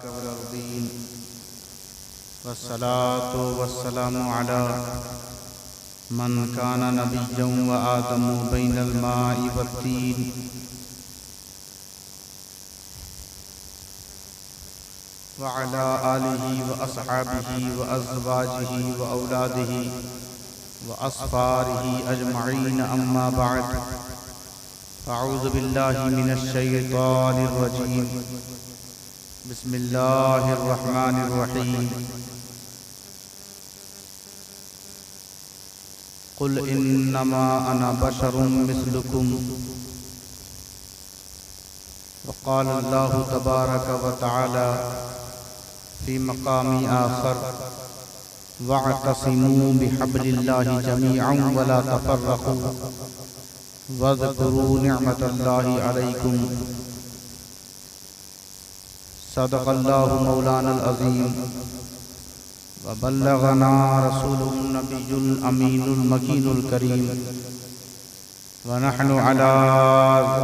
والأرضين والصلاة والسلام على من كان نبيا وآدم بين الماء والطين وعلى آله وأصحابه وأزواجه وأولاده وأصفاره أجمعين أما بعد أعوذ بالله من الشيطان الرجيم بسم الله الرحمن الرحيم قل إنما أنا بشر مثلكم وقال الله تبارك وتعالى في مقام آخر واعتصموا بحبل الله جميعا ولا تفرقوا واذكروا نعمة الله عليكم صدق الله مولانا العظيم وبلغنا رسوله النبي الأمين المكين الكريم ونحن على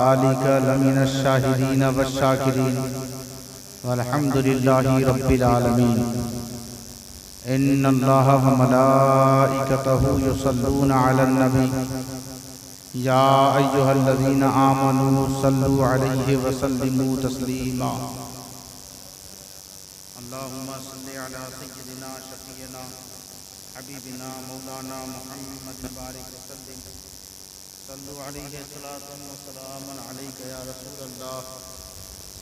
ذلك لمن الشاهدين والشاكرين والحمد لله رب العالمين إن الله وملائكته يصلون على النبي يا أيها الذين آمنوا صلوا عليه وسلموا تسليما اللهم صل على سيدنا شفيعنا حبيبنا مولانا محمد بارك وسلم صلوا عليه صلاة وسلام عليك يا رسول الله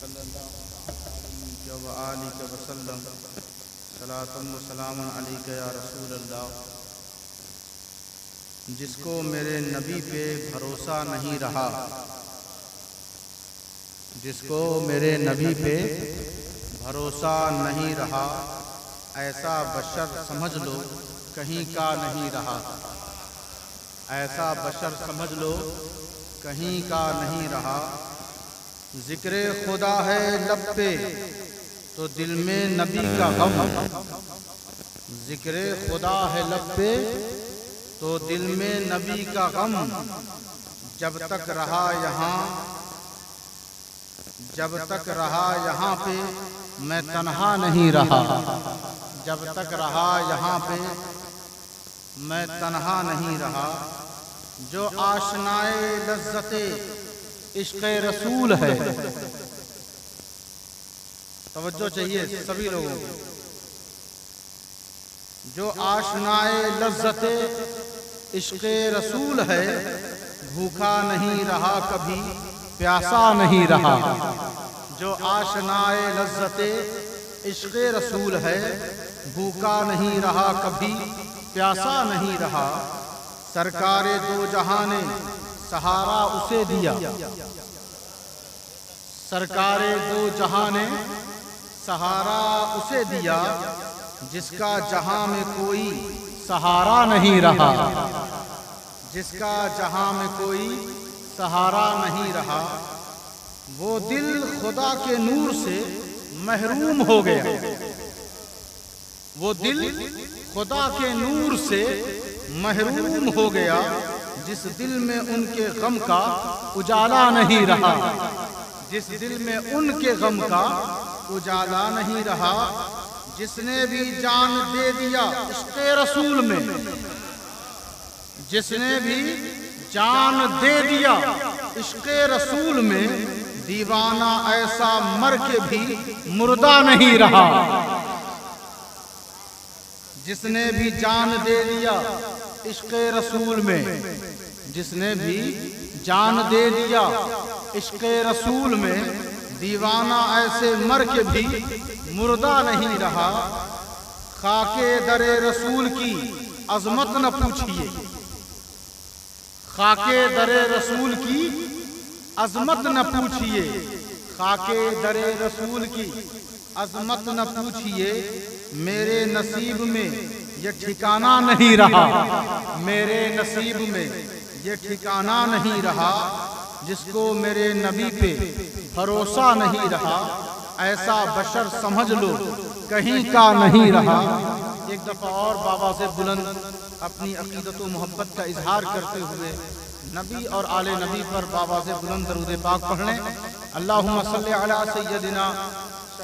صلى الله عليه وآلك وسلم صلاة وسلام عليك يا رسول اللہ. جس کو میرے نبی پہ بھروسہ نہیں رہا، جس کو میرے نبی پہ بھروسہ نہیں رہا، ایسا بشر سمجھ لو کہیں کا نہیں رہا. ایسا بشر سمجھ لو کہیں کا نہیں رہا. ذکر خدا ہے لب پہ تو دل میں نبی کا غم، ذکر خدا ہے لب پہ تو دل میں نبی کا غم. جب تک رہا یہاں پہ میں تنہا نہیں رہا. جب تک رہا یہاں پہ میں تنہا نہیں رہا. جو آشنائے لذت عشق رسول ہے، توجہ چاہیے سبھی لوگوں کو. جو آشنائے لذت عشق رسول ہے، بھوکا نہیں رہا کبھی پیاسا نہیں رہا. جو آشنائے لذت عشق رسول ہے، بھوکا نہیں رہا کبھی پیاسا نہیں رہا. سرکار دو جہاں نے سہارا اسے دیا، سرکار دو جہاں نے سہارا اسے دیا. جس کا جہاں میں کوئی سہارا نہیں رہا، جس کا جہاں میں کوئی سہارا نہیں رہا. وہ دل خدا کے نور سے محروم ہو گیا، وہ دل خدا کے نور سے محروم ہو گیا. جس دل میں ان کے غم کا اجالا نہیں رہا، جس دل میں ان کے غم کا اجالا نہیں رہا. جس نے بھی جان دے دیا عشق رسول میں، جس نے بھی جان دے دیا عشق رسول میں، دیوانہ ایسا مر کے بھی مردہ نہیں رہا. جس نے بھی جان دے دیا عشق رسول میں، جس نے بھی جان دے دیا عشق رسول میں، دیوانہ ایسے مر کے بھی مردہ نہیں رہا. خاک در رسول کی عظمت نہ پوچھئے، خاک در رسول کی عظمت نہ پوچھئے، خاک در رسول کی عظمت نہ پوچھئے. میرے نصیب میں یہ ٹھکانہ نہیں رہا، میرے نصیب میں یہ ٹھکانہ نہیں رہا. جس کو میرے نبی پہ بھروسہ نہیں رہا، ایسا بشر سمجھ لو کہیں کا نہیں رہا. ایک دفعہ اور بابا سے بلند اپنی عقیدت و محبت کا اظہار کرتے ہوئے نبی اور آل نبی پر بابا سے بلند درود پاک پڑھ لیں. اللہم صلی علی سیدنا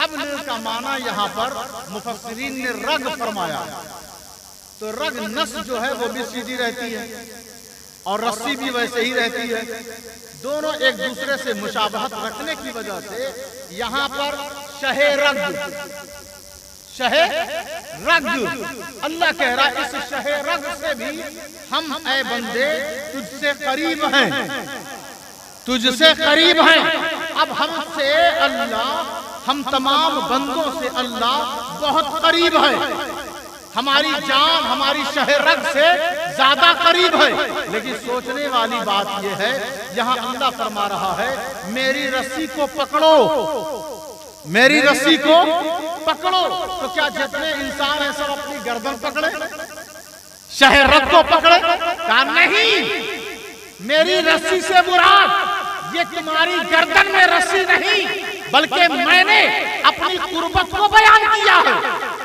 حبل کا معنی یہاں پر مفسرین نے رگ فرمایا، تو رگ نس جو ہے وہ بھی سیدھی رہتی ہے اور رسی بھی ویسے ہی رہتی ہے، دونوں ایک دوسرے سے مشابہت رکھنے کی وجہ سے یہاں پر شہ رگ اللہ کہہ رہا ہے اس شہ رگ سے بھی ہم اے بندے تجھ سے قریب ہیں، تجھ سے قریب ہیں۔ اب ہم سے اللہ، ہم تمام بندوں سے اللہ بہت قریب ہے، ہماری جان ہماری شہ رگ سے زیادہ قریب ہے۔ لیکن سوچنے والی بات یہ ہے، یہاں اللہ فرما رہا ہے میری رسی کو پکڑو، میری رسی کو پکڑو۔ تو کیا جتنے انسان ہیں سب اپنی گردن پکڑے، شہ رگ کو پکڑے؟ کہا نہیں، میری رسی سے مراد یہ تمہاری گردن میں رسی نہیں، بلکہ میں نے اپنی قربت کو بیان کیا ہے۔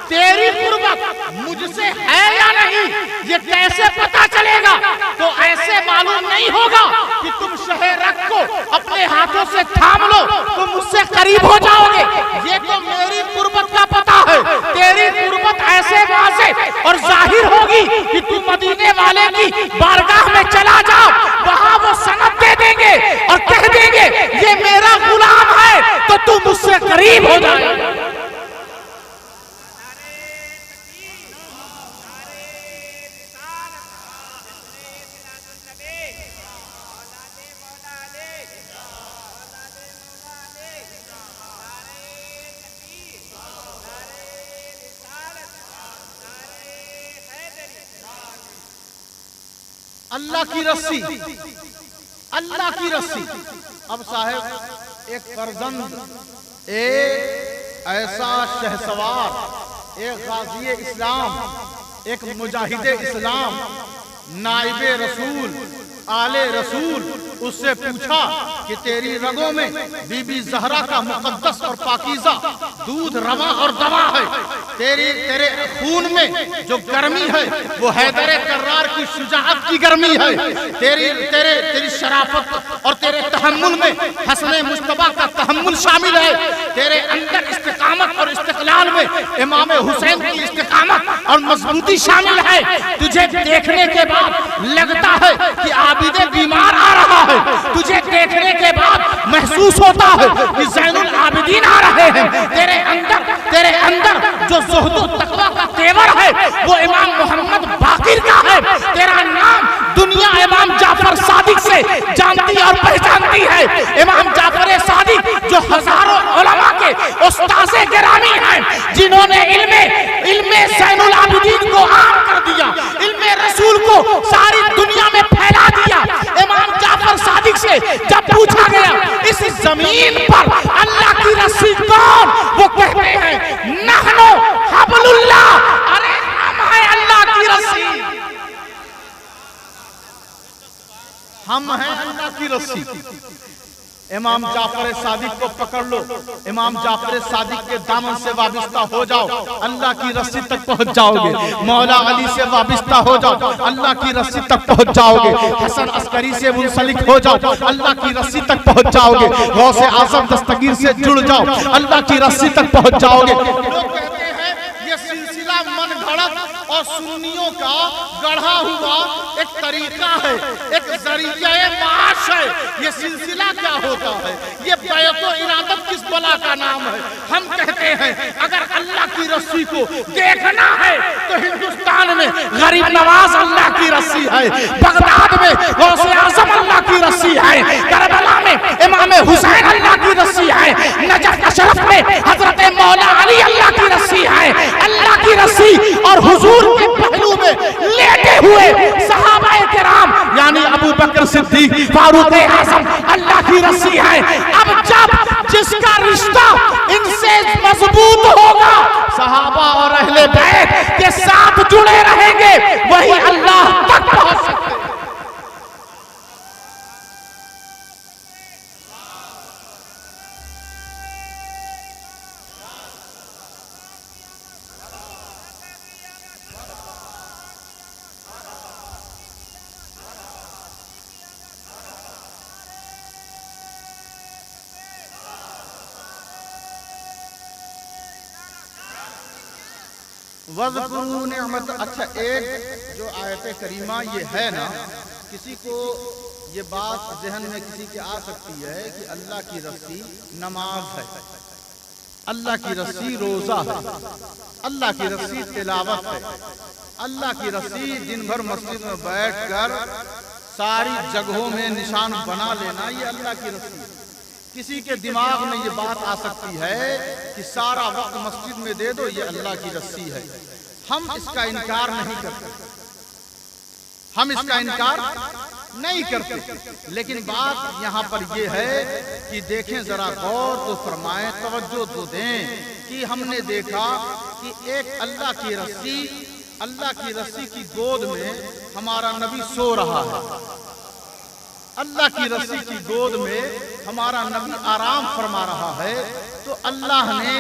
تیری قربت مجھ سے ہے یا نہیں یہ کیسے پتا چلے گا؟ تو ایسے معلوم نہیں ہوگا کہ تم شہ رگ کو اپنے ہاتھوں سے تھام لو تو مجھ سے قریب ہو جاؤ گے، یہ تو میری قربت کا پتا ہے۔ تیری قربت ایسے واضح اور ظاہر ہوگی کہ تم مدینے والے کی بارگاہ میں چلا جاؤ، وہاں وہ سند دے دیں گے اور کہہ دیں گے یہ میرا غلام ہے، تو تم مجھ سے قریب ہو جائے۔ اللہ کی رسی، اللہ کی رسی۔ اب صاحب ایک فرزند، ایک ایسا شہسوار، ایک غازی اسلام، ایک مجاہد اسلام، نائب رسول، آل رسول، اس سے پوچھا کہ تیری رگوں میں بی بی زہرا کا مقدس اور پاکیزہ دودھ رواں اور دوا ہے، تیرے خون میں جو گرمی ہے وہ حیدر کرار کی شجاعت کی گرمی ہے، تیری شرافت اور تیرے تحمل میں حسن مصطفیٰ کا تحمل شامل ہے، تیرے اندر استقامت اور استقلال میں امام حسین کی استقامت اور مضبوطی شامل ہے۔ تجھے دیکھنے کے بعد لگتا ہے کہ عابد بیمار آ رہا ہے، تجھے دیکھنے کے بعد محسوس ہوتا ہے کہ زین العابدین آ رہے ہیں۔ تیرے اندر جو زہد و تقویٰ کا تیور ہے وہ امام محمد باقر کا ہے۔ تیرا نام دنیا امام جعفر صادق سے جانتی اور پہچانتی ہے۔ امام جعفر صادق جو ہزاروں علماء کے استاذ گرامی ہیں، جنہوں نے علم زین العابدین کو عام کر دیا، علم رسول کو ساری دنیا میں پھیلا دیا۔ امام جعفر صادق سے جب پوچھا گیا اس زمین پر اللہ کی رسی کون، وہ کہتے ہیں نحنو حبل اللہ، ارے ہم ہیں اللہ کی رسی، ہم ہیں اللہ کی رسی۔ امام جعفر صادق کو پکڑ لو، امام جعفر صادق کے دامن سے وابستہ ہو جاؤ، اللہ کی رسی تک پہنچ جاؤ گے۔ مولا علی سے وابستہ ہو جاؤ، اللہ کی رسی تک پہنچ جاؤ گے۔ حسن عسکری سے منسلک ہو جاؤ، اللہ کی رسی تک پہنچ جاؤ گے۔ غوث اعظم دستگیر سے جڑ جاؤ، اللہ کی رسی تک پہنچ جاؤ گے۔ لوگ کہتے ہیں یہ سلسلہ من گھڑت اور سنیوں کا گڑھا ہوا ایک طریقہ ہے، ایک ذریعہ معاش ہے۔ یہ سلسلہ کیا ہوتا ہے؟ یہ بیعت و ارادت کس بلا کا نام ہے؟ ہم کہتے ہیں اگر اللہ کی رسی کو دیکھنا ہے تو ہندوستان میں غریب نواز اللہ کی رسی ہے، بغداد میں غوث اعظم اللہ کی رسی ہے، کربلا میں امام حسین اللہ کی رسی ہے، نجف اشرف میں حضرت مولا علی اللہ کی رسی ہے۔ اللہ کی رسی اور حضور کے پہلو میں لیٹے ہوئے صحابہ کرام یعنی ابو بکر صدیق، فاروق اعظم اللہ کی رسی ہے۔ اب جب جس کا رشتہ ان سے مضبوط ہوگا، صحابہ اور اہل بیت کے ساتھ جڑے رہیں گے، وہی اللہ تک پہنچ سکتے ہیں۔ وَاذْكُرُوا نعمت. اچھا ایک جو آیت کریمہ یہ ہے نا، کسی کو یہ بات ذہن میں کسی کے آ سکتی ہے کہ اللہ کی رسی نماز ہے، اللہ کی رسی روزہ ہے، اللہ کی رسی تلاوت ہے، اللہ کی رسی دن بھر مسجد میں بیٹھ کر ساری جگہوں میں نشان بنا لینا، یہ اللہ کی رسی ہے. کسی کے دماغ میں یہ بات آ سکتی ہے کہ سارا وقت مسجد میں دے دو، یہ اللہ کی رسی ہے. ہم اس کا انکار نہیں کرتے، ہم اس کا انکار نہیں کرتے، لیکن بات یہاں پر یہ ہے کہ دیکھیں ذرا غور تو فرمائیں، توجہ تو دیں کہ ہم نے دیکھا کہ ایک اللہ کی رسی کی گود میں ہمارا نبی سو رہا ہے، اللہ کی رسی کی گود میں ہمارا نبی آرام فرما رہا ہے. تو اللہ نے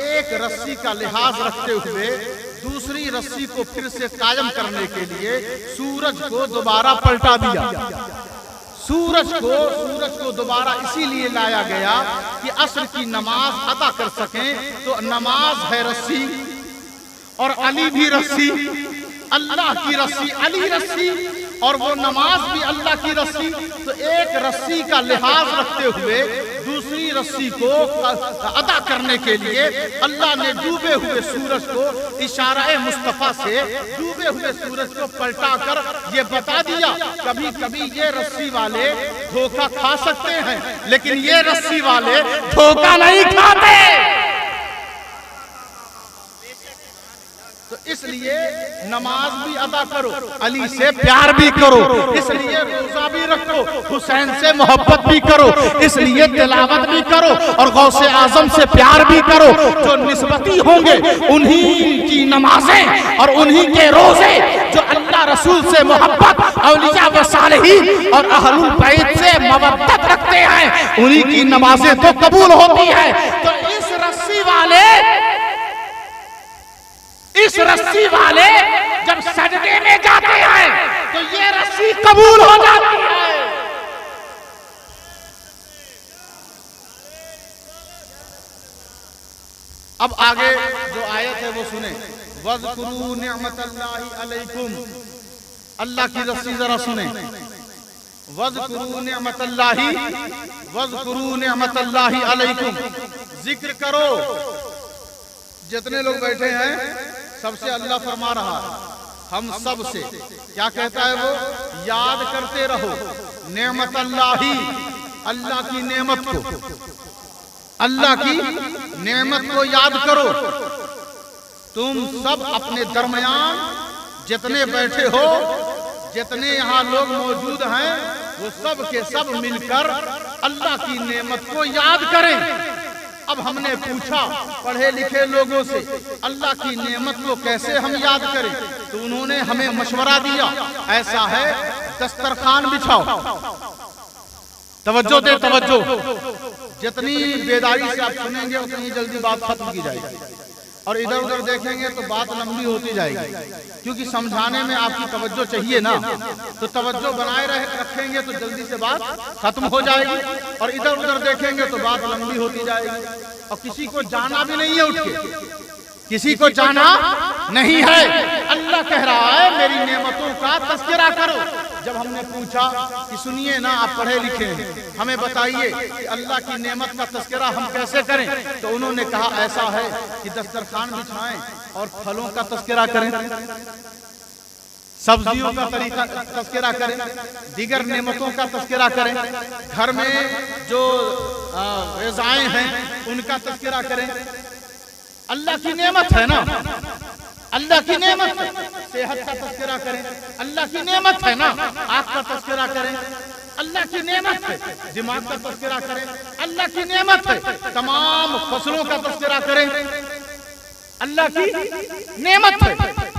ایک رسی کا لحاظ رکھتے ہوئے دوسری رسی کو پھر سے قائم کرنے کے لیے سورج کو دوبارہ پلٹا دیا. سورج کو دوبارہ اسی لیے لایا گیا کہ عصر کی نماز ادا کر سکیں. تو نماز ہے رسی اور علی بھی رسی، اللہ کی رسی علی رسی، اور وہ نماز بھی اللہ کی رسی. تو ایک رسی کا لحاظ رکھتے ہوئے دوسری رسی کو ادا کرنے کے لیے اللہ نے ڈوبے ہوئے سورج کو اشارہ مصطفیٰ سے ڈوبے ہوئے سورج کو پلٹا کر یہ بتا دیا. کبھی کبھی یہ رسی والے دھوکہ کھا سکتے ہیں، لیکن یہ رسی والے دھوکہ نہیں کھاتے. تو اس لیے نماز بھی ادا کرو، علی سے پیار بھی کرو، اس لیے روزہ بھی رکھو، حسین سے محبت بھی کرو، اس لیے تلاوت بھی کرو، اور غوث اعظم سے پیار بھی کرو. جو نسبتی ہوں گے انہی کی نمازیں اور انہی کے روزے، جو اللہ رسول سے محبت، اولیاء و صالحین اور اہل البیت سے مودت رکھتے ہیں، انہی کی نمازیں تو قبول ہوتی ہیں. تو اس رسی والے جب سجدے میں جاتے ہیں تو یہ رسی قبول ہو جاتی ہے. اب آگے جو آیت ہے وہ سنیں. وَاذْكُرُوا نِعْمَةَ اللَّهِ عَلَيْكُمْ. اللہ کی رسی ذرا سنیں. وَاذْكُرُوا نِعْمَةَ اللَّهِ عَلَيْكُمْ. ذکر کرو. جتنے لوگ بیٹھے ہیں سب سے اللہ فرما رہا ہے، ہم سب سے کیا کہتا ہے وہ؟ یاد کرتے رہو نعمت اللہ، اللہ کی نعمت کو، اللہ کی نعمت کو یاد کرو. تم سب اپنے درمیان جتنے بیٹھے ہو، جتنے یہاں لوگ موجود ہیں، وہ سب کے سب مل کر اللہ کی نعمت کو یاد کریں. اب ہم نے پوچھا پڑھے لکھے لوگوں سے اللہ کی نعمت کو کیسے ہم یاد کریں، تو انہوں نے ہمیں مشورہ دیا. ایسا ہے دسترخوان بچھاؤ. توجہ دے توجہ، جتنی بیداری سے آپ سنیں گے اتنی جلدی بات ختم کی جائے گی، اور ادھر ادھر دیکھیں گے تو بات لمبی ہوتی جائے گی، کیونکہ سمجھانے میں آپ کی توجہ چاہیے نا. تو توجہ بنائے رکھیں گے تو جلدی سے بات ختم ہو جائے گی، اور ادھر ادھر دیکھیں گے تو بات لمبی ہوتی جائے گی. اور کسی کو جانا بھی نہیں ہے اٹھ کے، کسی کو جانا نہیں ہے. اللہ کہہ رہا ہے میری نعمتوں کا تذکرہ کرو. جب ہم نے پوچھا کہ سنیے نا آپ پڑھے لکھے ہیں، ہمیں بتائیے کہ اللہ کی نعمت کا تذکرہ ہم کیسے کریں، تو انہوں نے کہا ایسا ہے کہ دسترخوان بچھائیں اور پھلوں کا تذکرہ کریں، سبزیوں کا طریقہ تذکرہ کریں، دیگر نعمتوں کا تذکرہ کریں، گھر میں جو غذائیں ہیں ان کا تذکرہ کریں. اللہ کی نعمت ہے نا، اللہ کی نعمت ہے. صحت کا تذکرہ کریں، اللہ کی نعمت ہے نا. آنکھ کا تذکرہ کریں، اللہ کی نعمت ہے. دماغ کا تذکرہ کریں، اللہ کی نعمت ہے. تمام فصلوں کا تذکرہ کریں، اللہ کی نعمت ہے.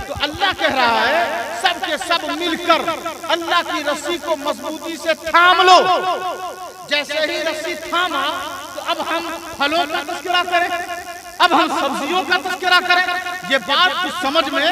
تو اللہ کہہ رہا ہے سب کے سب مل کر اللہ کی رسی کو مضبوطی سے تھام لو. جیسے ہی رسی تھاما تو اب ہم پھلوں کا تذکرہ کریں، اب ہم سبزیوں کا تذکرہ کریں. یہ بات کچھ سمجھ میں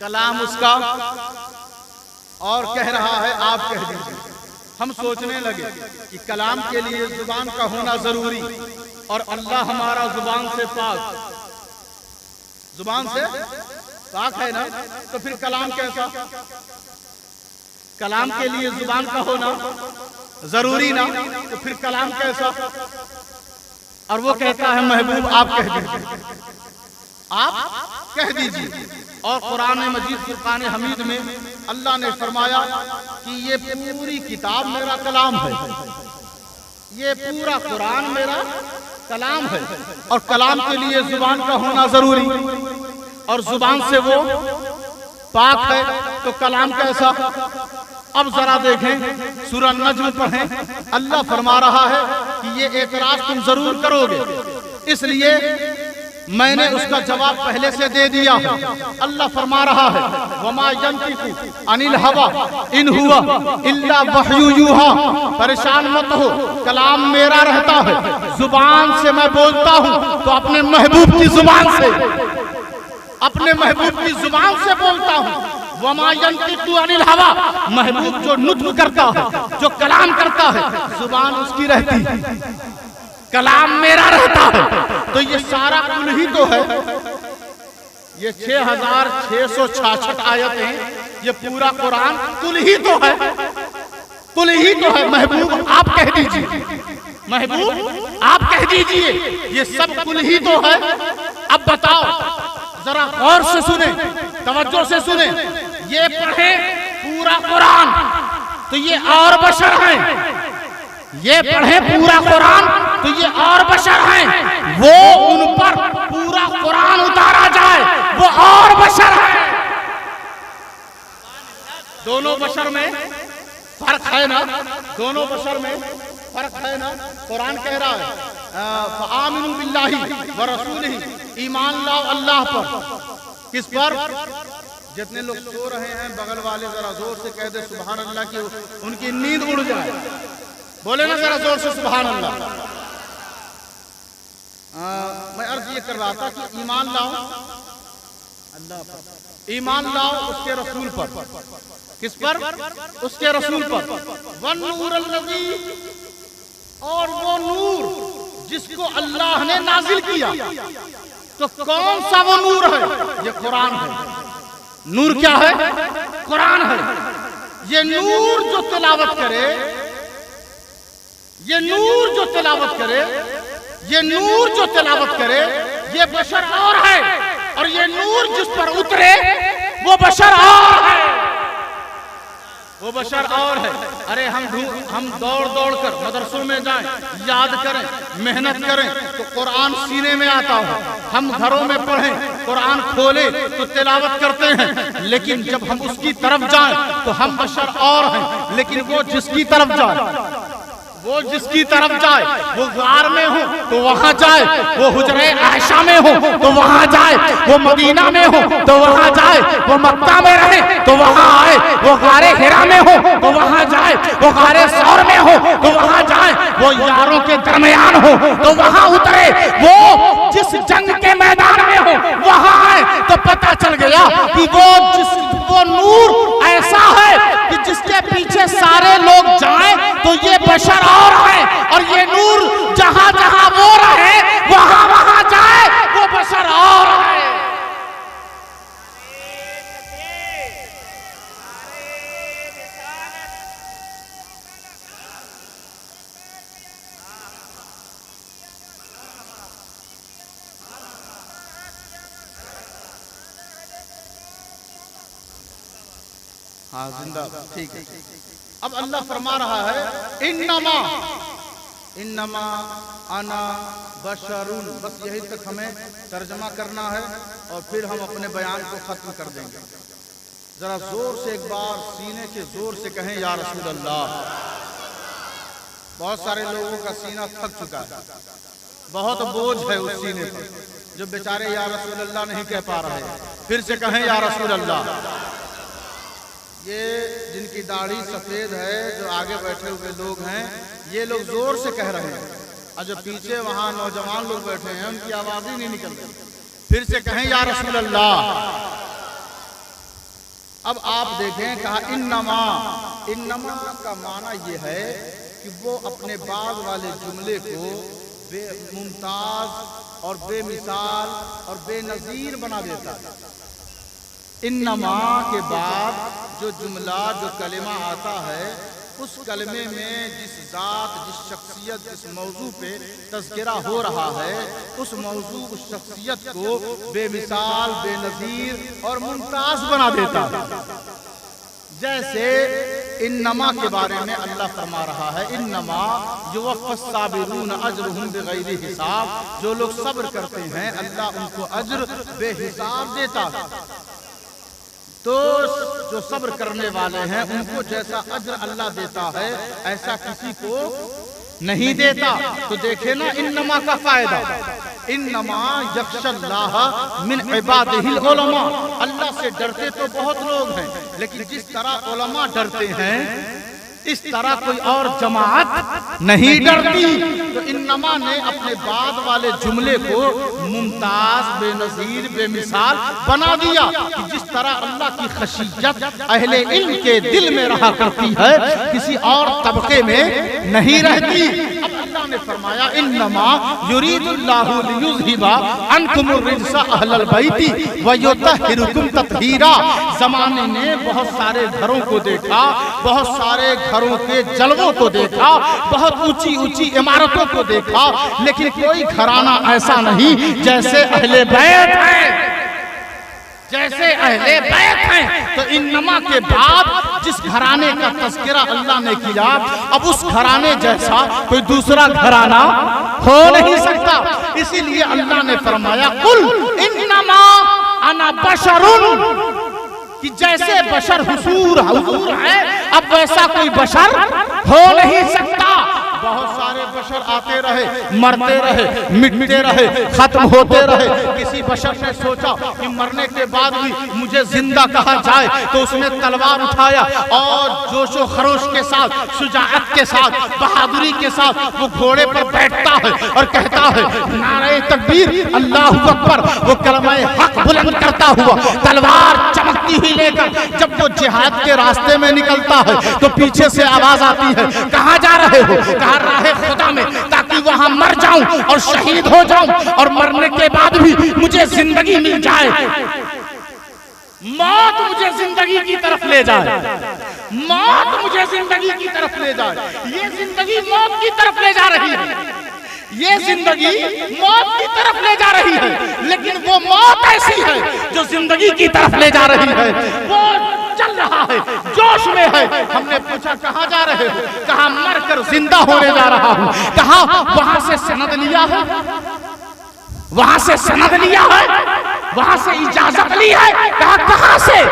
کلام اس کا اور کہہ رہا ہے آپ کہہ دیجئے۔ ہم سوچنے لگے کہ کلام کے لیے زبان کا ہونا ضروری، اور اللہ ہمارا زبان سے پاک ہے نا، تو پھر کلام کیسا؟ کلام کے لیے زبان کا ہونا ضروری نا، تو پھر کلام کیسا؟ اور وہ کہتا ہے محبوب آپ کہہ دیجئے، آپ کہہ دیجئے۔ اور قرآن مجید فرقان حمید میں اللہ نے فرمایا کہ یہ پوری کتاب میرا کلام ہے، یہ پورا قرآن میرا کلام ہے، اور کلام کے لیے زبان کا ہونا ضروری، اور زبان سے وہ پاک ہے، تو کلام کیسا؟ اب ذرا دیکھیں سورہ نجم پڑھیں، اللہ فرما رہا ہے کہ یہ اعتراض تم ضرور کرو گے، اس لیے میں نے اس کا جواب پہلے سے دے دیا ہے۔ اللہ فرما رہا ہے وَمَا يَنْطِقُ عَنِ الْهَوَىٰ إِنْ هُوَ إِلَّا وَحْيٌ يُوحَىٰ۔ پریشان مت ہو، کلام میرا رہتا ہے، زبان سے میں بولتا ہوں تو اپنے محبوب کی زبان سے، اپنے محبوب کی زبان سے بولتا ہوں۔ وَمَا يَنْطِقُ عَنِ الْهَوَىٰ، محبوب جو نطق کرتا ہے، جو کلام کرتا ہے، زبان اس کی رہتی ہے، کلام میرا رہتا ہے۔ تو یہ سارا کل ہی تو ہے، یہ 6666 آیتیں، یہ پورا قرآن کل ہی تو ہے، کل ہی تو ہے۔ محبوب آپ کہہ دیجئے، محبوب آپ کہہ دیجئے، یہ سب کل ہی تو ہے۔ اب بتاؤ، ذرا غور سے سنیں، توجہ سے سنیں، یہ پڑھیں پورا قرآن تو یہ اور بشر ہیں، یہ پڑھیں پورا قرآن تو یہ اور بشر ہیں، وہ ان پر پورا قرآن اتارا جائے وہ اور بشر ہیں۔ دونوں بشر میں فرق ہے نا، دونوں بشر میں فرق ہے نا۔ قرآن کہہ رہا ہے فآمنوا باللہ ورسولہ، ایمان لاؤ اللہ پر، کس پر؟ جتنے لوگ سو رہے ہیں بغل والے ذرا زور سے کہہ دے سبحان اللہ، کی ان کی نیند اڑ جائے، بولے نا ذرا زور سے سبحان اللہ۔ میں عرض یہ کر رہا تھا کہ ایمان لاؤ اللہ پر، ایمان لاؤ اس کے رسول پر، کس پر؟ اس کے رسول پر۔ والنور الذی، اور وہ نور جس کو اللہ نے نازل کیا، تو کون سا وہ نور ہے؟ یہ قرآن ہے۔ نور کیا ہے؟ قرآن ہے۔ یہ نور جو تلاوت کرے، یہ نور جو تلاوت کرے، یہ نور جو تلاوت کرے، یہ بشر اور ہے، اور یہ نور جس پر اترے وہ بشر اور ہے، وہ بشر اور ہے۔ ارے ہم دوڑ دوڑ کر مدرسوں میں جائیں، یاد کریں، محنت کریں تو قرآن سینے میں آتا ہو، ہم گھروں میں پڑھیں، قرآن کھولیں تو تلاوت کرتے ہیں، لیکن جب ہم اس کی طرف جائیں تو ہم بشر اور ہیں۔ لیکن وہ جس کی طرف جائے، وہ جس کی طرف جائے، وہ غار میں ہو تو وہاں جائے، وہ حجرہ عائشہ میں ہو تو وہاں جائے، وہ مدینہ میں ہو تو وہاں جائے، وہ مکہ میں رہے تو وہاں آئے، وہ غار حرا میں ہو تو وہاں جائے، وہ غار ثور میں ہو تو وہاں جائے، وہ یاروں کے درمیان ہو تو وہاں اترے، وہ جس جنگ کے میدان میں ہو وہاں آئے، تو پتہ چل گیا کہ وہ نور ایسا ہے کہ جس کے پیچھے سارے لوگ جائیں تو یہ بشر اور ہے، اور یہ نور جہاں جہاں وہ رہے وہاں وہاں جائے، وہ بشر اور ہے۔ ہاں زندہ، ٹھیک ہے۔ اب اللہ فرما رہا ہے انما انا بشرون، بس یہی تک ہمیں ترجمہ کرنا ہے اور پھر ہم اپنے بیان کو ختم کر دیں گے۔ ذرا زور سے ایک بار سینے کے زور سے کہیں یا رسول اللہ۔ بہت سارے لوگوں کا سینہ تھک چکا ہے، بہت بوجھ ہے اس سینے پر، جو بیچارے یا رسول اللہ نہیں کہہ پا رہے، پھر سے کہیں یا رسول اللہ۔ یہ جن کی داڑھی سفید ہے، جو آگے بیٹھے ہوئے لوگ ہیں، یہ لوگ زور سے کہہ رہے ہیں، اور جو پیچھے وہاں نوجوان لوگ بیٹھے ہیں ان کی آواز ہی نہیں نکلتی، پھر سے کہیں یا رسول اللہ۔ اب آپ دیکھیں کہا انما کا معنی یہ ہے کہ وہ اپنے بعد والے جملے کو بے ممتاز اور بے مثال اور بے نظیر بنا دیتا ہے۔ انما کے بعد جو جملہ جو کلمہ آتا ہے اس کلمے میں جس ذات جس شخصیت جس موضوع پہ تذکرہ ہو رہا ہے اس موضوع اس شخصیت کو بے مثال بے نظیر اور ممتاز بنا دیتا ہے۔ جیسے انما کے بارے میں اللہ فرما رہا ہے انما یوفی الصابرون اجرهم بغیر حساب، جو لوگ صبر کرتے ہیں اللہ ان کو اجر بے حساب دیتا ہے۔ تو جو صبر کرنے والے ہیں ان کو جیسا اجر اللہ دیتا ہے ایسا کسی کو نہیں دیتا۔ تو دیکھیں نا انما کا فائدہ، انما یخشی اللہ من عبادہ العلماء، اللہ سے ڈرتے تو بہت لوگ ہیں لیکن جس طرح علماء ڈرتے ہیں اس طرح کوئی اور جماعت نہیں ڈرتی۔ تو انما نے اپنے بعد والے جملے کو ممتاز بے نظیر بے مثال بنا دیا کہ جس طرح اللہ کی خشیت اہل علم کے دل میں رہا کرتی ہے کسی اور طبقے میں نہیں رہتی۔ اب اللہ نے فرمایا انما یرید اللہ لیذھب عنکم الرجس اہل البیت ویطہرکم تطہیرا۔ زمانے نے بہت سارے گھروں کو دیکھا، بہت سارے گھروں کے جلووں کو دیکھا، بہت اونچی اونچی عمارتوں کو دیکھا، لیکن کوئی گھرانہ ایسا نہیں جیسے اہل بیت ہیں، جیسے اہل بیت ہیں۔ تو انما کے بعد جس گھرانے کا تذکرہ اللہ نے کیا اب اس گھرانے جیسا کوئی دوسرا گھرانہ ہو نہیں سکتا، اسی لیے اللہ نے فرمایا قل انما انا بشر، کہ جیسے بشر حضور ہے اب ویسا کوئی بشر ہو نہیں سکتا۔ بہت سارے بشر آتے رہے مرتے رہے مٹتے رہے ختم ہوتے رہے، کسی بشر نے سوچا کہ مرنے کے بعد بھی مجھے زندہ کہا جائے تو اس نے تلوار اٹھایا اور جوش و خروش کے ساتھ شجاعت کے ساتھ بہادری کے ساتھ وہ گھوڑے پر بیٹھتا ہے اور کہتا ہے نعرہ تکبیر اللہ اکبر، وہ کلمہ حق بلند کرتا ہوا تلوار چمکتی ہوئی لے کر جب وہ جہاد کے راستے میں نکلتا ہے تو پیچھے سے آواز آتی ہے کہاں جا رہے ہو؟ کہا راہ خدا میں، تاکہ وہاں مر جاؤں اور شہید ہو جاؤں اور مرنے کے بعد بھی مجھے زندگی مل جائے، موت مجھے زندگی کی طرف لے جائے، موت مجھے زندگی کی طرف لے جائے۔ یہ زندگی موت کی طرف لے جا رہی ہے، یہ زندگی موت کی طرف لے جا رہی ہے، لیکن وہ موت ایسی ہے جو زندگی کی طرف لے جا رہی ہے، وہ چل رہا ہے جوش میں ہے۔ ہم نے پوچھا کہاں جا رہے ہو؟ کہاں مر کر زندہ ہونے جا رہا ہوں۔ کہاں وہاں سے سند لیا ہے، وہاں سے سند لیا ہے، وہاں سے اجازت لی ہے۔ کہا کہاں سے؟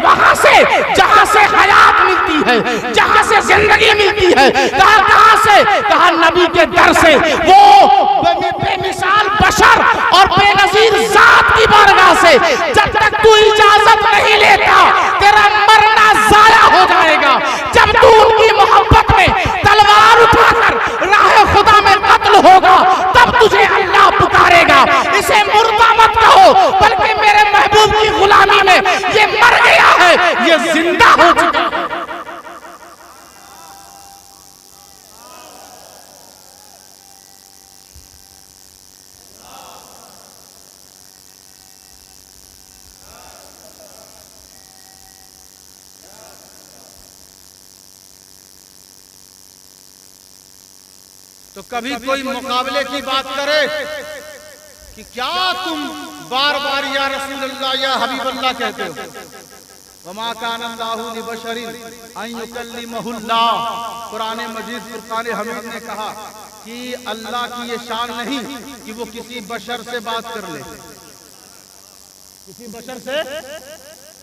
وہاں سے جہاں سے حیات ملتی ہے، جہاں سے زندگی ملتی ہے۔ کہا کہاں سے؟ کہا نبی کے در سے، وہ بے مثال بشر اور بے نظیر ذات کی بارگاہ سے۔ جب تک تو اجازت نہیں لیتا تیرا مرنا ضائع ہو جائے گا۔ جب تو ان کی محبت میں تلوار اٹھا کر راہ خدا میں قتل ہوگا تب تجھے اللہ پکارے گا۔ اسے مردہ مت کہو بلکہ میرے محبوب کی غلامی میں یہ مر گیا ہے، یہ زندہ ہو چکا ہے۔ تو کبھی کوئی مقابلے کی بات کرے کہ کیا تم بار بار یا رسول اللہ یا حبیب اللہ کہتے ہو؟ وما کان اللہ لبشر ان یکلمہ اللہ، قرآن مجید فرقان حمید نے کہا کہ اللہ کی یہ شان نہیں کہ وہ کسی بشر سے بات کر لے، کسی بشر سے۔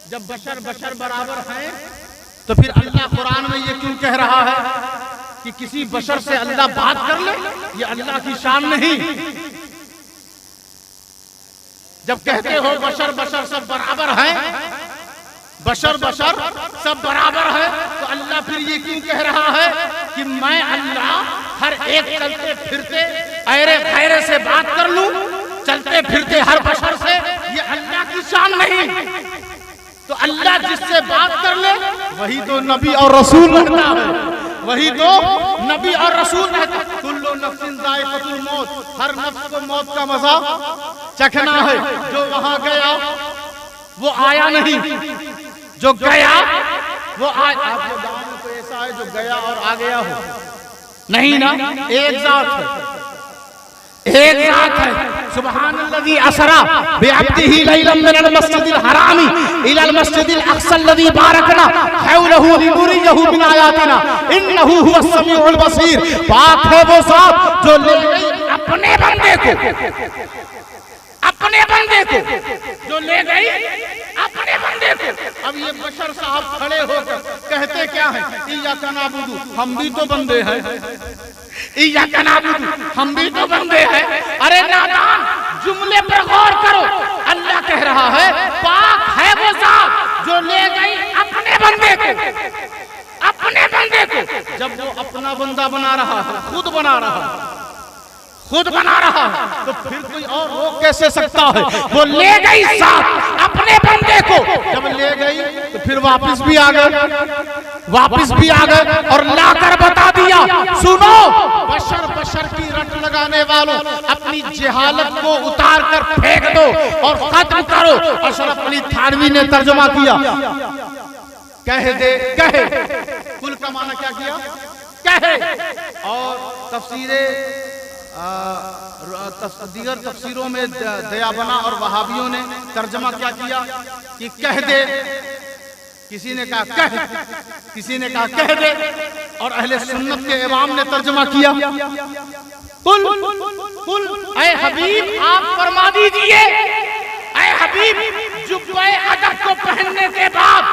جب بشر بشر برابر ہیں تو پھر اللہ قرآن میں یہ کیوں کہہ رہا ہے کہ کسی بشر سے اللہ بات کر لے؟ یہ اللہ کی شان نہیں۔ جب کہتے ہو بشر بشر سب برابر ہیں، بشر بشر سب برابر ہے، تو اللہ پھر یہ کیوں کہہ رہا ہے کہ میں اللہ ہر ایک چلتے پھرتے ایرے غیرے سے بات کر لوں، چلتے پھرتے ہر بشر سے؟ یہ اللہ کی شان نہیں۔ تو اللہ جس سے بات کر لے وہی تو نبی اور رسول رہتا ہے، وہی تو نبی اور رسول رہتا ہے۔ کل نفس ذائقۃ الموت، ہر نفس کو موت کا مزہ چکھنا ہے۔ جو وہاں گیا وہ آیا نہیں، جو گیا وہ آیا۔ آپ کے گاؤں میں تو ایسا ہے جو گیا اور آ گیا ہو؟ نہیں نا، ایک ذات ہے، ایک ذات ہے۔ سبحان الذی اسری بعبدہ لیلا من المسجد الحرام الی المسجد الاقصی الذی بارکنا حولہ لنریہ من آیاتنا انہ هو السمیع البصیر۔ پاک ہے وہ ذات جو لے گئی اپنے بندے کو، اپنے بندے کو، جو لے گئی اپنے بندے کو۔ اب یہ بشر صاحب کھڑے ہو کر کہتے کیا ہیں؟ ایاک نعبد، ہم بھی تو بندے ہیں، ایاک نعبد، ہم بھی تو بندے ہیں۔ ارے نادان، جملے پر غور کرو۔ اللہ کہہ رہا ہے پاک ہے وہ ذات جو لے گئی اپنے بندے کو، اپنے بندے کو۔ جب وہ اپنا بندہ بنا رہا ہے، خود بنا رہا ہے، خود بنا رہا ہے، تو پھر کوئی اور روک کیسے سکتا ہے؟ وہ لے گئی ذات اپنے بندے کو، جب لے گئی تو پھر واپس بھی آ گئے، واپس بھی آ گئے اور لا کر بتا دیا سنو بشر کی رٹ لگانے والوں، اپنی جہالت کو اتار کر پھینک دو اور ختم کرو۔ اشرف علی تھانوی نے ترجمہ کیا، کہہ دے، کہے، کل کا معنی کیا کیا؟ کہے۔ اور دیگر تفسیروں میں دیابنا اور وہابیوں نے ترجمہ کیا کیا کہ کہہ دے، کسی نے کہا کہہ، کسی نے کہا کہہ دے، اور اہل سنت کے امام نے ترجمہ کیا قل، قل اے حبیب آپ فرما دیجئے، اے حبیب جبہ ادب کو پہننے کے بعد،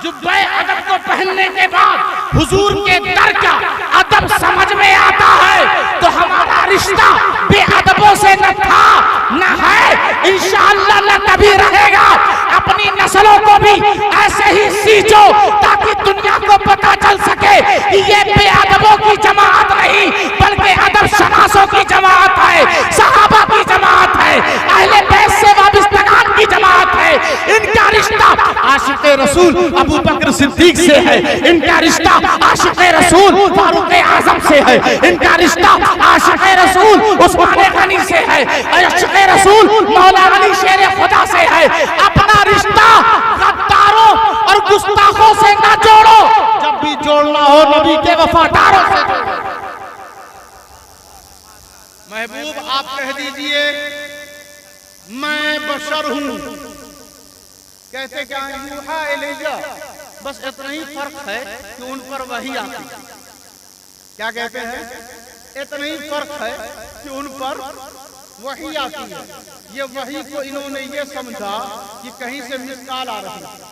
جبہ ادب کو پہننے کے بعد حضور کے در کا ادب سمجھ میں آتا ہے تو ہمارا رشتہ بے ادبوں سے نہ تھا نہ ہے، انشاءاللہ نہ کبھی رہے گا۔ اپنی نسلوں کو بھی ایسے ہی سیچو تاکہ دنیا کو پتہ چل سکے یہ بے ادبوں کی جماعت نہیں بلکہ ادب شناسوں کی جماعت ہے، صحابہ کی جماعت ہے، اہل بیت سے وابستگان کی جماعت ہے۔ ان کا رشتہ عاشق رسول ابو بکر صدیق سے ہے، ان کا رشتہ عاشق رسول فاروق اعظم سے ہے، ان کا رشتہ عاشق رسول عثمان غنی سے ہے، عاشق رسول مولا علی شیر خدا سے ہے۔ اپنا رشتہ غداروں اور گستاخوں سے نہ جوڑو، جب بھی جوڑنا ہو نبی کے وفاداروں سے جوڑو۔ محبوب آپ کہہ دیجئے میں بشر ہوں، کہتے کیا ہیں؟ یوحا الیہ، بس اتنا ہی فرق ہے کہ ان پر وحی آتی ہے۔ کیا کہتے ہیں؟ اتنا ہی فرق ہے کہ ان پر وحی آتی ہے۔ یہ وحی کو انہوں نے یہ سمجھا کہ کہیں سے مسکال آ رہی ہے،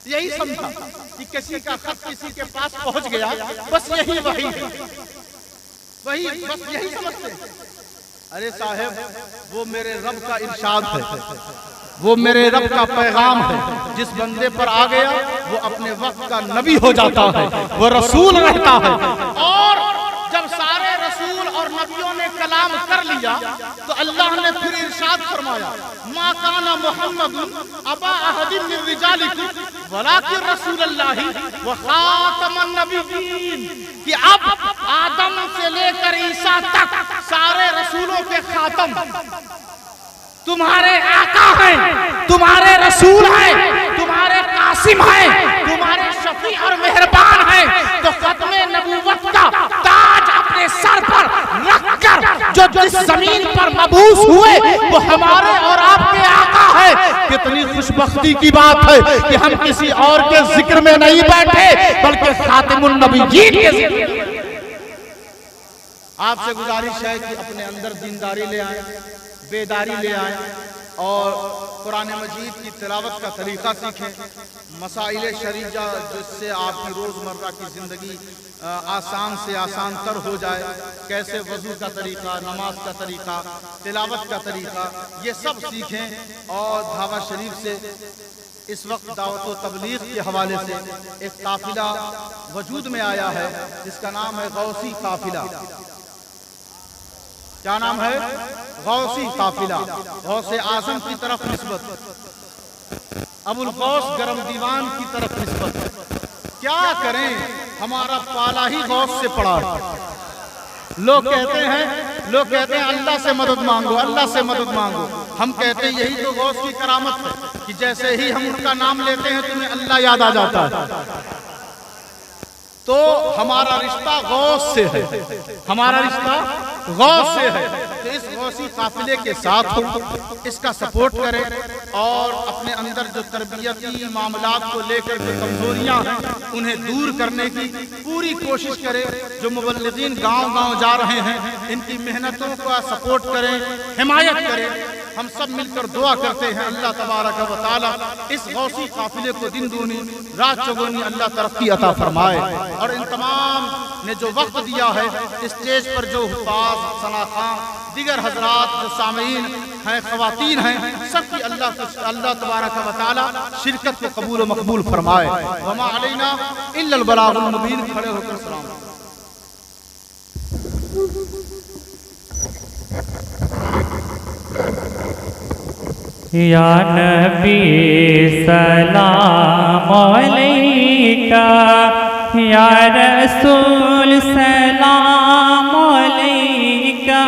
یہی سمجھا کہ کسی کا خط کسی کے پاس پہنچ گیا، بس یہی وحی ہے، وہی بس یہی سمجھتے ہیں۔ ارے صاحب وہ میرے رب کا ارشاد ہے، وہ میرے رب کا پیغام ہے، جس بندے پر آ گیا وہ اپنے وقت کا نبی ہو جاتا ہے، وہ رسول رہتا ہے۔ اور جب سارے رسول اور نبیوں نے کلام کر لیا تو اللہ نے پھر ارشاد فرمایا ما کان محمد ابا احد من رجالکم ولکن رسول اللہ وخاتم النبیین، کہ اب آدم سے لے کر عیسیٰ تک سارے رسولوں کے خاتم تمہارے آقا ہیں، تمہارے رسول ہیں، تمہارے قاسم ہیں، تمہارے شفیع اور مہربان ہیں۔ تو ختم نبوت کا تاج اپنے سر پر رکھ کر جو جس زمین پر مبعوث ہوئے وہ ہمارے اور آپ کے آقا ہیں۔ کتنی خوشبختی کی بات ہے کہ ہم کسی اور کے ذکر میں نہیں بیٹھے بلکہ خاتم النبیین کے ذکر میں۔ آپ سے گزارش ہے کہ اپنے اندر دینداری لے آئیں، بیداری لے آئیں اور قرآن مجید کی تلاوت کا طریقہ سیکھیں، مسائل شرعیہ جس سے آپ کی روزمرہ کی زندگی آسان سے آسان تر ہو جائے، کیسے وضو کا طریقہ، نماز کا طریقہ، تلاوت کا طریقہ، یہ سب سیکھیں۔ اور دھاوا شریف سے اس وقت دعوت و تبلیغ کے حوالے سے ایک قافلہ وجود میں آیا ہے جس کا نام ہے غوثی قافلہ۔ کیا نام ہے؟ غوثی قافلہ غوث اعظم کی طرف نسبت، ابو الغوث گرم دیوان کی طرف نسبت. کیا کریں ہمارا پالا ہی غوث سے پڑا. لوگ کہتے ہیں اللہ سے مدد مانگو، اللہ سے مدد مانگو. ہم کہتے ہیں یہی تو غوث کی کرامت ہے کہ جیسے ہی ہم ان کا نام لیتے ہیں تمہیں اللہ یاد آ جاتا ہے. تو ہمارا رشتہ غوث سے ہے، ہمارا رشتہ غوث سے ہے. تو اس غوثی قافلے کے ساتھ ہم اس کا سپورٹ کریں اور اپنے اندر جو تربیتی معاملات کو لے کر جو کمزوریاں ہیں انہیں دور کرنے کی پوری کوشش کریں. جو مبلغین گاؤں گاؤں جا رہے ہیں ان کی محنتوں کا سپورٹ کریں، حمایت کریں. ہم سب مل کر دعا کرتے ہیں اللہ تبارک و تعالی اس غوثی قافلے کو دن دونی رات چوگنی اللہ ترقی عطا فرمائے. اور ان تمام نے جو وقت دیا ہے اسٹیج پر جو حفاظ، ثنا خان، دیگر حضرات جو سامعین ہیں، خواتین ہیں، سب کی اللہ تبارک و تعالی شرکت کو قبول و مقبول فرمائے. وما علینا الا البلاغ المبین. کھڑے ہو کر سلام. یا نبی سلام علیکہ، یا رسول سلام علیکہ،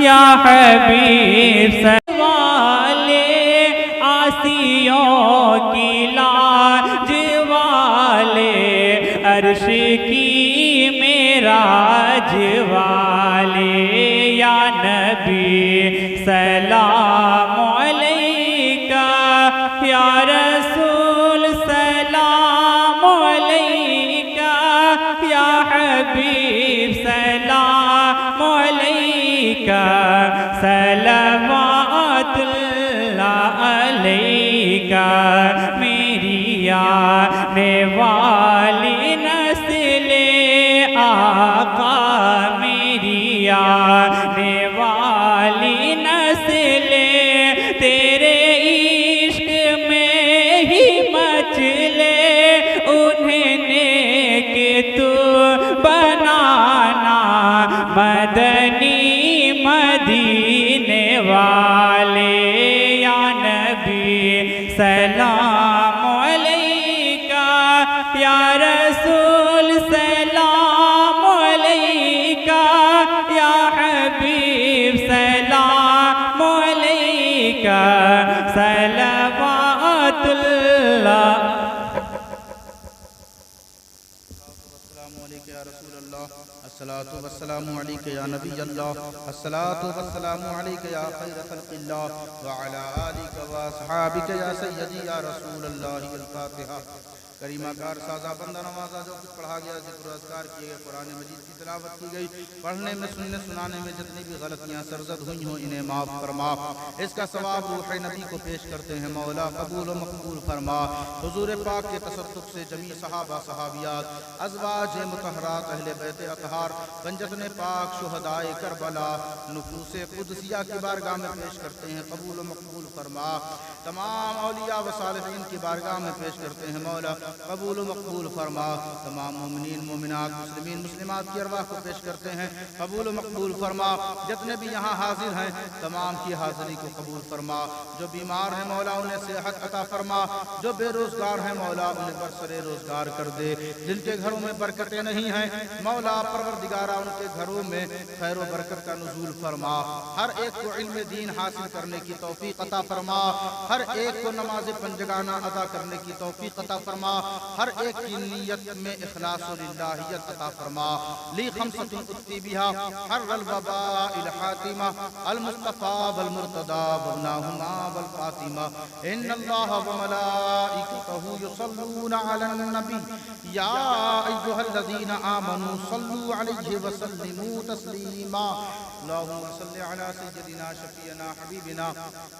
یا حبیب والے آسیوں کی لاج والے، عرش کی معراج والے. یا نبی سلام علیکہ، یا رسول سلام علیکہ، یا حبیب سلام علیکہ، صلوات اللہ علیکہ. میری آنے والی نسل آقا، میری آنے والی نسل تیرے عشق میں ہی مچلے. انہیں نیک تو بنانا مدنی مدینے والے. یا نبی سلام علیکہ، یا رسول سلام علیکہ، یا حبیب سلام علیکہ، صلوات اللہ. السلام علیکم یا رسول اللہ، الصلاۃ والسلام علیک یا نبی اللہ، الصلاۃ والسلام علیک یا خیر خلق اللہ، وعلی آلک و اصحابک یا سیدی یا رسول اللہ. الفاتحہ. کریمہ کار سازہ بندہ نوازہ جو کچھ پڑھا گیا، ذکر و اذکار کیے گئے، قرآن مجید کی تلاوت کی گئی، پڑھنے میں سننے سنانے میں جتنی بھی غلطیاں سرزد ہوئی ہوں انہیں معاف فرما. اس کا ثواب روح نبی کو پیش کرتے ہیں مولا قبول و مقبول فرما. حضور پاک کے تصدق سے جمیع صحابہ صحابیات، ازواج مطہرات، اہل بیت اطہار، بنجتن پاک، شہدائے کربلا، نفوس قدسیہ کی بارگاہ میں پیش کرتے ہیں قبول و مقبول فرما. تمام اولیاء و صالحین کی بارگاہ میں پیش کرتے ہیں مولا قبول و مقبول فرما. تمام مومنین مومنات مسلمین مسلمات کی ارواح کو پیش کرتے ہیں قبول و مقبول فرما. جتنے بھی یہاں حاضر ہیں تمام کی حاضری کو قبول فرما. جو بیمار ہیں مولا انہیں صحت عطا فرما. جو بے روزگار ہیں مولا انہیں برسر روزگار کر دے. جن کے گھروں میں برکتیں نہیں ہیں مولا پروردگارہ ان کے گھروں میں خیر و برکت کا نزول فرما. ہر ایک کو علم دین حاصل کرنے کی توفیق عطا فرما. ہر ایک کو نماز پنجگانہ ادا کرنے کی توفیق عطا فرما. ہر ایک کی نیت میں اخلاص و للہیت عطا فرما. لی خمسۃ اتی بہا حر الوباء الحاتمہ المصطفیٰ والمرتضی وابناہما والفاطمہ. ان اللہ وملائکتہ یصلون علی النبی یا ایھا الذین آمنوا صلوا علیہ وسلموا تسلیما. اللہم صل علی سیدنا شفیعنا حبیبنا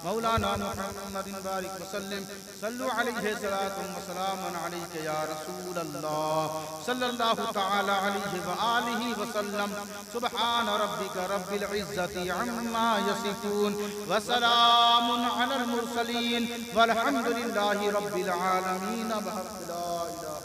مولانا محمد بارک وسلم. صلوا علیہ صلاۃ وسلام علیک یا رسول اللہ صلی اللہ تعالی علیہ وآلہ وسلم. سبحان ربک رب العزت عما یصفون وسلام علی المرسلین والحمد للہ رب العالمین. بحق لا الہ